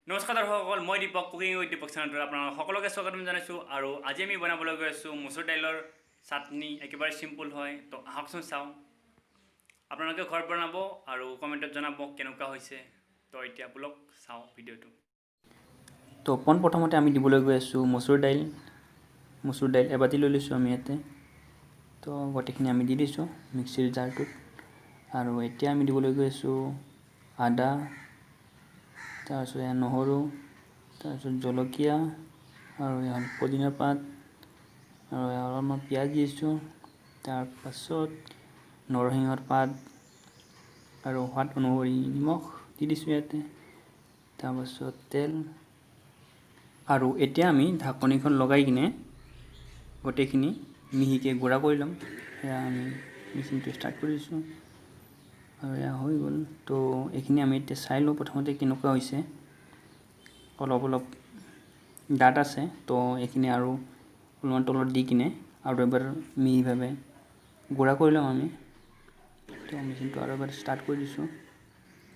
নমস্কাৰ দৰ্শকসকল, মই Dipak cooking with Dipak চেনেলটোত আপোনালোক সকলোকে স্বাগতম জনাইছোঁ। আৰু আজি আমি বনাবলৈ গৈ আছোঁ মচুৰ দাইলৰ চাটনি। একেবাৰে চিম্পল হয়, তো আহকচোন চাওঁ। আপোনালোকে ঘৰত বনাব আৰু কমেণ্টত জনাব কেনেকুৱা হৈছে। তো এতিয়া বলক চাওঁ ভিডিঅ'টো। তো পোনপ্ৰথমতে আমি দিবলৈ গৈ আছোঁ মচুৰ দাইল এবাতি লৈ লৈছোঁ আমি ইয়াতে। তো গোটেইখিনি আমি দি দিছোঁ মিক্সিৰ জাৰটোত। আৰু এতিয়া আমি দিবলৈ গৈ আছোঁ আদা, তাৰপিছত নহৰু, তাৰপিছত জলকীয়া, আৰু পদিনাৰ পাত, আৰু অলপমান পিঁয়াজ দিছোঁ। তাৰপাছত নৰসিংহৰ পাত আৰু সোৱাদ অনুসৰি নিমখ দি দিছোঁ ইয়াতে। তাৰপাছত তেল, আৰু এতিয়া আমি ঢাকনিখন লগাই কিনে গোটেইখিনি মিহিকৈ গুড়া কৰি ল'ম। সেয়া আমি মেচিনটো ষ্টাৰ্ট কৰিছোঁ আৰু এয়া হৈ গ'ল। তো এইখিনি আমি এতিয়া চাই লওঁ প্ৰথমতে কেনেকুৱা হৈছে। অলপ ডাঠ আছে, তো এইখিনি আৰু অলপমান তলত দি কিনে আৰু এবাৰ মিহিভাৱে গুড়া কৰি ল'ম আমি। তো মেচিনটো আৰু এবাৰ ষ্টাৰ্ট কৰি দিছোঁ।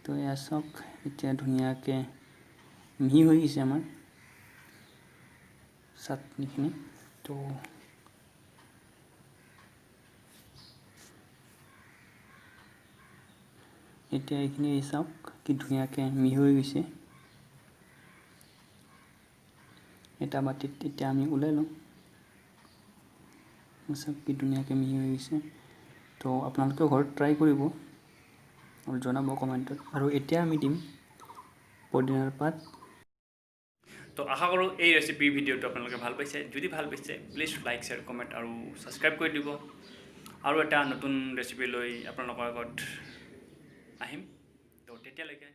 তো এয়া চাওক, এতিয়া ধুনীয়াকৈ মিহি হৈ গৈছে আমাৰ চাটনিখিনি। তো এতিয়া এইখিনি চাওক কি ধুনীয়াকৈ মিহি হৈ গৈছে। এটা বাতিত এতিয়া আমি ওলাই লওঁ। চাওক কি ধুনীয়াকৈ মিহি হৈ গৈছে। তো আপোনালোকেও ঘৰত ট্ৰাই কৰিব আৰু জনাব কমেণ্টত। আৰু এতিয়া আমি দিম পদিনাৰ পাত। তো আশা কৰোঁ এই ৰেচিপি ভিডিঅ'টো আপোনালোকে ভাল পাইছে। যদি ভাল পাইছে প্লিজ লাইক, শ্বেয়াৰ, কমেণ্ট আৰু ছাবস্ক্ৰাইব কৰি দিব। আৰু এটা নতুন ৰেচিপি লৈ আপোনালোকৰ আগত আহিম। তো তেতিয়ালৈকে